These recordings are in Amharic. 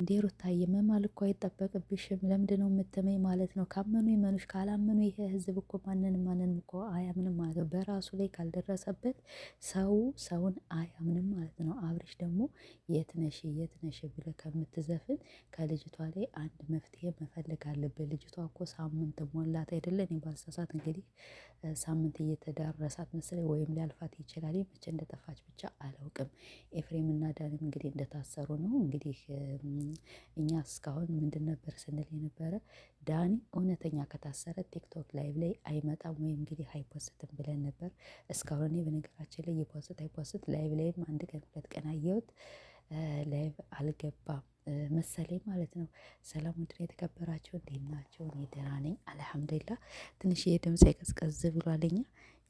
እንዴ ሩታዬ መማል እኮ አይጠበቅብሽም። ለምንድነው የምትመኝ ማለት ነው? ካመኑ ይመኑሽ፣ ካላመኑ ይሄ ህዝብ እኮ ማንንም እኮ አያምንም ማለት ነው። በራሱ ላይ ካልደረሰበት ሰውን አያምንም ማለት ነው። አብርሽ ደግሞ የትነሽ ብለህ ከምትዘፍን ከልጅቷ ላይ አንድ መፍትሄ መፈለግ አለብህ። ልጅቷ እኮ ሳምንት ሞላት አይደለ? እኔ ባልሳሳት እንግዲህ ሳምንት እየተዳረሳት መሰለኝ ወይም ሊያልፋት ይችላል። መቼ እንደጠፋች ብቻ አላውቅም። ኤፍሬም እና ዳንም እንግዲህ እንደታሰሩ ነው እንግዲህ እኛ እስካሁን ምንድን ነበር ስንል የነበረ ዳኒ እውነተኛ ከታሰረ ቲክቶክ ላይቭ ላይ አይመጣም ወይም እንግዲህ አይፖስትም ብለን ነበር። እስካሁን እኔ በነገራችን ላይ የፖስት አይፖስት ላይቭ ላይም አንድ ቀን 2 ቀን አየሁት። ላይቭ አልገባም መሰለኝ ማለት ነው። ሰላም ውድ የተከበራችሁ እንዴት ናቸው? እኔ ደህና ነኝ አልሐምዱሊላህ። ትንሽ የድምጽ ቀዝቀዝ ብሏልኛ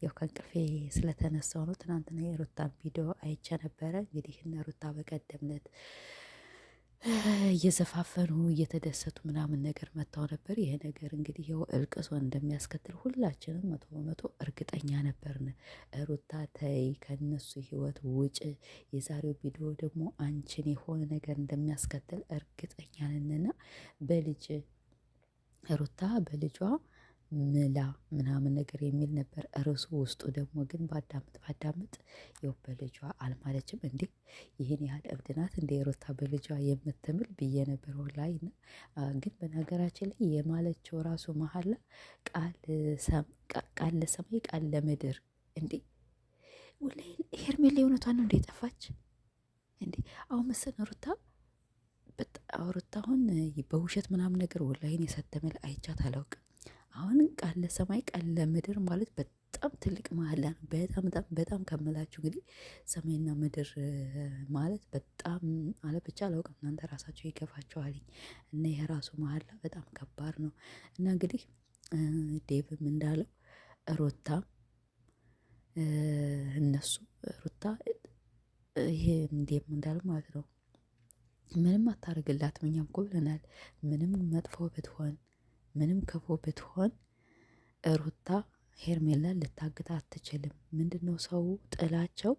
ያው ከእንቅልፌ ስለተነሳው ነው። ትናንትና የሩታን ቪዲዮ አይቼ ነበረ። እንግዲህ እነ ሩታ በቀደም ዕለት እየዘፋፈኑ እየተደሰቱ ምናምን ነገር መጥተው ነበር። ይሄ ነገር እንግዲህ ያው እልቅሶ እንደሚያስከትል ሁላችንም 100% እርግጠኛ ነበርን። ሩታ ተይ ከነሱ ህይወት ውጭ። የዛሬው ቪዲዮ ደግሞ አንቺን የሆነ ነገር እንደሚያስከትል እርግጠኛ ነንና ሩታ በልጇ ምላ ምናምን ነገር የሚል ነበር ርዕሱ። ውስጡ ደግሞ ግን ባዳምጥ ያው በልጇ አልማለችም። እንዴ ይህን ያህል እብድ ናት እንዴ ሩታ በልጇ የምትምል ብዬ ነበር ላይ እና ግን በነገራችን ላይ የማለችው ራሱ መሀላ ቃል ለሰማይ ቃል ለምድር እንዴ ወላሂ ሄርሜላ እውነቷን ነው እንዴ ጠፋች እንዴ? አሁን መሰለ ሩታ አሁን በውሸት ምናምን ነገር ወላሂ እኔ ሰተመል አይቻት አላውቅም። አሁን ቃል ለሰማይ ቃል ለምድር ማለት በጣም ትልቅ መሀላ ነው። በጣም ከምላችሁ እንግዲህ ሰማይና ምድር ማለት በጣም አለ ብቻ አላውቅም። እናንተ ራሳችሁ ይገፋችኋልኝ እና ይሄ ራሱ መሀላ በጣም ከባድ ነው። እና እንግዲህ ዴቭም እንዳለው ሩታ ሩታ ይሄ ዴቭ እንዳለው ማለት ነው ምንም አታደርግላትም። እኛም እኮ ብለናል። ምንም መጥፎ ብትሆን ምንም ክፉ ብትሆን ሩታ ሄርሜላን ልታግታ አትችልም። ምንድነው ሰው ጥላቸው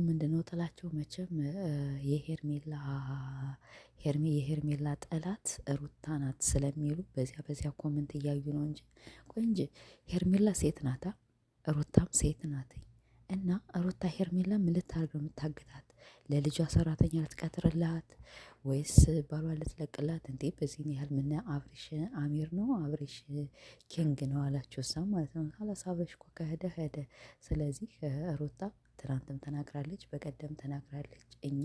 ምንድነው ጥላቸው መቼም የሄርሜላ ጠላት ሩታ ናት ስለሚሉ በዚያ ኮመንት እያዩ ነው እንጂ ቆይ እንጂ ሄርሜላ ሴት ናታ፣ ሩታም ሴት ናት። እና ሩታ ሄርሜላ ምን ልታደርግ ነው የምታግታት? ለልጇ ሰራተኛ ልትቀጥርላት ወይስ ባሏ ልትለቅላት? እንዴ በዚህን ያህል ምን አብሪሽ አሚር ነው አብሪሽ ኪንግ ነው አላችሁ እሳ ማለት ነው። ሀላስ አብሪሽ እኮ ከሄደ ሄደ። ስለዚህ ሩታ ትናንትም ተናግራለች፣ በቀደም ተናግራለች። እኛ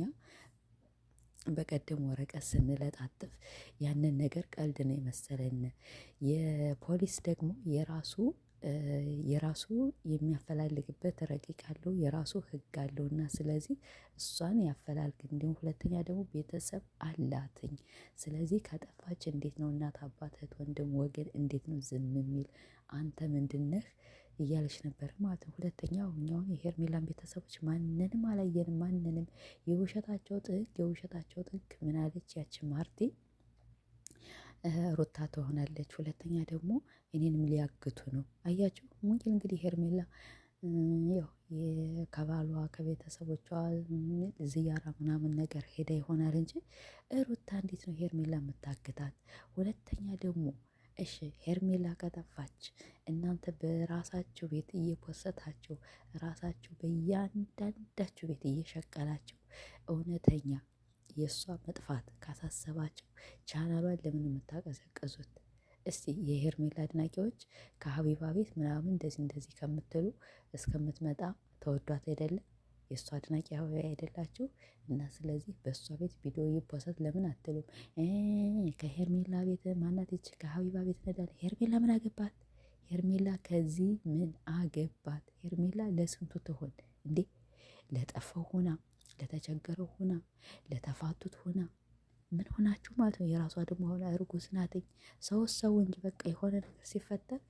በቀደም ወረቀት ስንለጣጥፍ ያንን ነገር ቀልድ ነው የመሰለን። የፖሊስ ደግሞ የራሱ የሚያፈላልግበት ረቂቅ አለው፣ የራሱ ህግ አለው። እና ስለዚህ እሷን ያፈላልግ። እንዲሁም ሁለተኛ ደግሞ ቤተሰብ አላትኝ። ስለዚህ ከጠፋች እንዴት ነው እናት አባት እህት ወንድም ወገን እንዴት ነው ዝም የሚል? አንተ ምንድነህ እያለች ነበር ማለት ነው። ሁለተኛው እኛውን የሄርሜላን ቤተሰቦች ማንንም አላየንም። ማንንም የውሸታቸው ጥግ ምን አለች ያቺ ማርቲ ሩታ ትሆናለች። ሁለተኛ ደግሞ እኔንም ሊያግቱ ነው። አያችሁ ሙንኪን እንግዲህ ሄርሜላ ያው ከባሏ ከቤተሰቦቿ ዝያራ ምናምን ነገር ሄዳ ይሆናል እንጂ ሩታ እንዴት ነው ሄርሜላ የምታግታት? ሁለተኛ ደግሞ እሺ ሄርሜላ ከጠፋች እናንተ በራሳችሁ ቤት እየፖሰታችሁ ራሳችሁ በእያንዳንዳችሁ ቤት እየሸቀላችሁ እውነተኛ የእሷ መጥፋት ካሳሰባቸው ቻናሏን ለምን የምታቀዘቅዙት? እስቲ የሄርሜላ አድናቂዎች ከሀቢባ ቤት ምናምን እንደዚህ ከምትሉ እስከምትመጣ ተወዷት አይደለም? የእሷ አድናቂ ሀቢባ አይደላችሁ? እና ስለዚህ በእሷ ቤት ቪዲዮ ይፖሰት ለምን አትሉም? ከሄርሜላ ቤት ማናት ይች ከሀቢባ ቤት ነዳል። ሄርሜላ ምን አገባት? ሄርሜላ ከዚህ ምን አገባት? ሄርሜላ ለስንቱ ትሆን እንዴ? ለጠፋው ሆና ለተቸገረው ሆና ለተፋቱት ሆና ምን ሆናችሁ ማለት ነው? የራሷ ደግሞ ሆና እርጉዝ ናትኝ። ሰው እንጂ በቃ የሆነ ነገር ሲፈጠር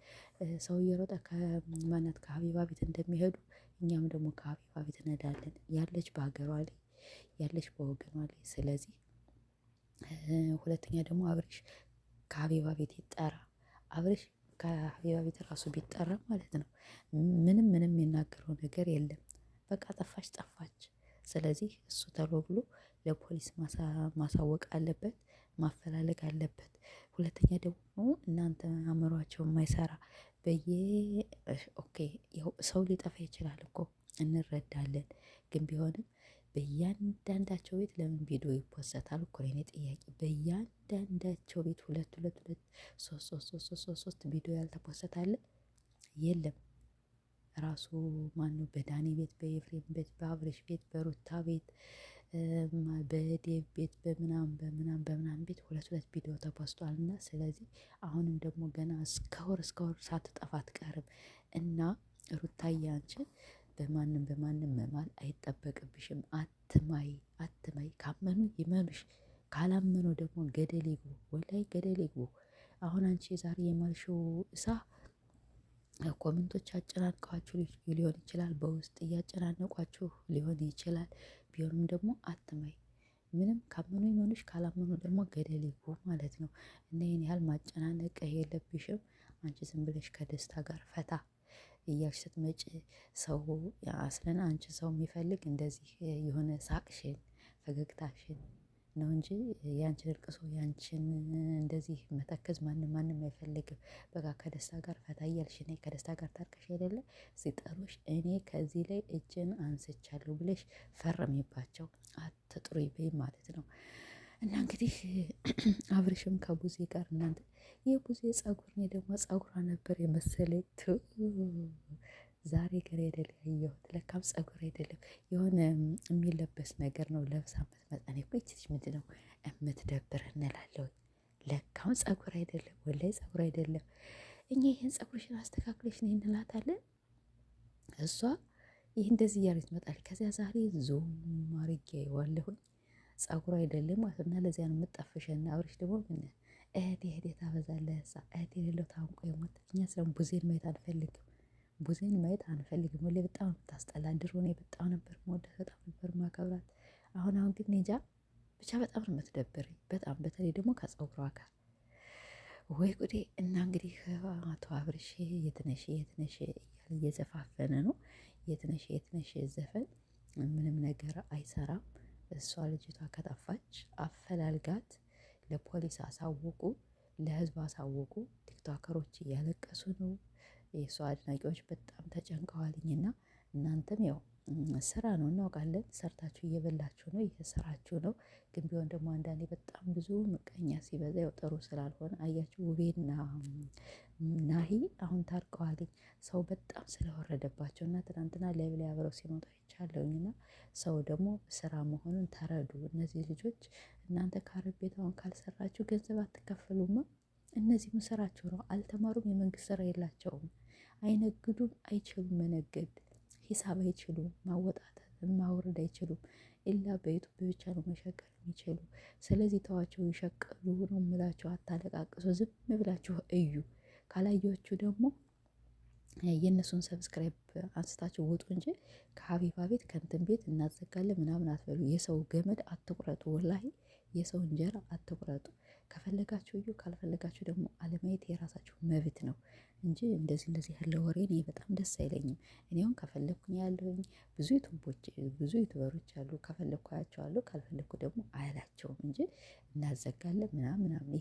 ሰው እየሮጠ ከማናት ከሀቢባ ቤት እንደሚሄዱ እኛም ደግሞ ከሀቢባ ቤት እንሄዳለን። ያለች በሀገሯ ላይ ያለች በወገኗ ላይ። ስለዚህ ሁለተኛ ደግሞ አብርሽ ከሀቢባ ቤት ይጠራ። አብርሽ ከሀቢባ ቤት ራሱ ቢጠራ ማለት ነው ምንም የሚናገረው ነገር የለም። በቃ ጠፋች ጠፋች። ስለዚህ እሱ ተሎ ብሎ ለፖሊስ ማሳወቅ አለበት፣ ማፈላለግ አለበት። ሁለተኛ ደግሞ እናንተ አእምሯቸው የማይሰራ ኦኬ ሰው ሊጠፋ ይችላል እኮ እንረዳለን፣ ግን ቢሆንም በእያንዳንዳቸው ቤት ለምን ቪዲዮ ይፖሰታል እኮ ነው የኔ ጥያቄ። በእያንዳንዳቸው ቤት ሁለት ሁለት ሁለት ሶስት ቪዲዮ ያልተፖሰታለ የለም። ራሱ ማነው በዳኒ ቤት፣ በኤፍሬም ቤት፣ በአብርሽ ቤት፣ በሩታ ቤት፣ በዴቭ ቤት፣ በምናም ቤት ሁለት ሁለት ቪዲዮ ተፖስቷል። እና ስለዚህ አሁንም ደግሞ ገና እስከ ወር ሳትጠፋ አትቀርም። እና ሩታዬ አንቺ በማንም መማል አይጠበቅብሽም። አትማይ። ካመኑ ይመኑሽ፣ ካላመኑ ደግሞ ገደል ይግቡ። ወላይ ገደል ይግቡ። አሁን አንቺ ዛሬ የማልሽው ኮሜንቶች አጨናንቀዋችሁ ሊሆን ይችላል፣ በውስጥ እያጨናነቋችሁ ሊሆን ይችላል። ቢሆንም ደግሞ አትማይ። ምንም ካመኑ ይመኑሽ፣ ካላመኑ ደግሞ ገደል ይግቡ ማለት ነው። እና ይህን ያህል ማጨናነቅ የለብሽም። አንቺ ዝም ብለሽ ከደስታ ጋር ፈታ እያልሽ ስትመጪ ሰው አስለን አንቺ ሰው የሚፈልግ እንደዚህ የሆነ ሳቅሽን ፈገግታሽን ነው እንጂ ያንቺን እልቅሶ ያንቺን እንደዚህ መተከዝ ማንም አይፈልግም። በቃ ከደስታ ጋር ፈታ እያልሽ ነይ። ከደስታ ጋር ታርቀሽ አይደለ ሲጠሩሽ እኔ ከዚህ ላይ እጅን አንስቻለሁ ብለሽ ፈርሚባቸው፣ አትጥሩ ይበይ ማለት ነው። እና እንግዲህ አብርሽም ከቡዜ ጋር እናንተ የቡዜ ጸጉር፣ እኔ ደግሞ ጸጉሯ ነበር የመሰለኝ። ዛሬ ግን አይደለም ያየሁት፣ ለካም ጸጉር አይደለም የሆነ የሚለበስ ነገር ነው ለብሳ የምትመጣ። እኔ እኮ ይቺ ምንድን ነው የምትደብር እንላለሁ። ለካም ጸጉር አይደለም፣ ወላይ ጸጉር አይደለም። እኛ ይህን ጸጉርሽን አስተካክለሽ ነው እንላታለን። እሷ ይህ እንደዚህ እያለች ትመጣለች። ከዚያ ዛሬ ዞም አርጌ ዋለሁኝ ጸጉር አይደለም ማለት እና ለዚያ ነው የምጠፍሸና አብርሽ ደግሞ ምን እህቴ ታበዛለህ፣ እህቴ የሌለው ታንቆ የሞት። እኛ ስለም ቡዜን ማየት አንፈልግም፣ ቡዜን ማየት አንፈልግም። ወላሂ በጣም የምታስጠላ። ድሮ እኔ በጣም ነበር የምወዳት፣ በጣም ነበር የማከብራት። አሁን ግን እንጃ ብቻ በጣም ነው የምትደብረኝ፣ በጣም በተለይ ደግሞ ከጸጉሯ ጋር ወይ ጉዴ። እና እንግዲህ አቶ አብርሽ የትነሽ እያለ እየዘፋፈነ ነው። የትነሽ ዘፈን ምንም ነገር አይሰራም። እሷ ልጅቷ ከጠፋች አፈላልጋት፣ ለፖሊስ አሳውቁ፣ ለህዝብ አሳውቁ። ቲክቶከሮች እያለቀሱ ነው። የእሷ አድናቂዎች በጣም ተጨንቀዋልኝና እናንተም ያው ስራ ነው እናውቃለን፣ ሰርታችሁ እየበላችሁ ነው፣ እየሰራችሁ ነው። ግን ቢሆን ደግሞ አንዳንዴ በጣም ብዙ ምቀኛ ሲበዛ ያው ጥሩ ስላልሆነ አያችሁ። ውቤና ናሂ አሁን ታርቀዋልኝ። ሰው በጣም ስለወረደባቸው እና ትናንትና ላይ አብረው ሲመጡ አይቻለሁኝና ሰው ደግሞ ስራ መሆኑን ተረዱ። እነዚህ ልጆች እናንተ ከአረብ ቤት አሁን ካልሰራችሁ ገንዘብ አትከፍሉማ። እነዚህም ስራቸው ነው። አልተማሩም፣ የመንግስት ስራ የላቸውም፣ አይነግዱም፣ አይችሉም መነገድ፣ ሂሳብ አይችሉም፣ ማወጣት ማውረድ አይችሉም። ኢላ በዩቱብ ብቻ ነው መሸቀል የሚችሉ። ስለዚህ ተዋቸው ይሸቀሉ ነው የምላቸው። አታለቃቅሱ፣ ዝም ብላችሁ እዩ። ካላያችሁ ደግሞ የእነሱን ሰብስክራይብ አንስታችሁ ውጡ እንጂ ከሀቢባ ቤት ከእንትን ቤት እናዘጋለን ምናምን አትበሉ። የሰው ገመድ አትቁረጡ፣ ወላሂ የሰው እንጀራ አትቁረጡ። ከፈለጋችሁ እዩ፣ ካልፈለጋችሁ ደግሞ አለማየት የራሳችሁ መብት ነው እንጂ እንደዚህ ያለ ወሬ እኔ በጣም ደስ አይለኝም። እኔ አሁን ከፈለግኩኝ ያለሁኝ ብዙ ዩቱበሮች አሉ። ከፈለግኩ አያቸዋለሁ፣ ካልፈለግኩ ደግሞ አያላቸውም እንጂ እናዘጋለን ምናምን።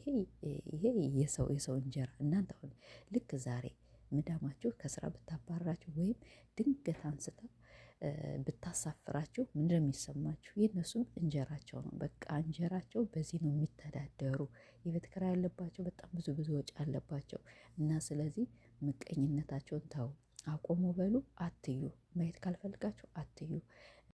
ይሄ የሰው እንጀራ። እናንተ አሁን ልክ ዛሬ ምዳማችሁ ከስራ ብታባራችሁ ወይም ድንገት አንስታ ብታሳፍራችሁ ምንድን ነው የሚሰማችሁ? የእነሱም እንጀራቸው ነው። በቃ እንጀራቸው በዚህ ነው የሚተዳደሩ። የቤት ኪራይ ያለባቸው፣ በጣም ብዙ ወጪ አለባቸው። እና ስለዚህ ምቀኝነታቸውን ተው፣ አቆሙ በሉ። አትዩ፣ ማየት ካልፈልጋችሁ አትዩ።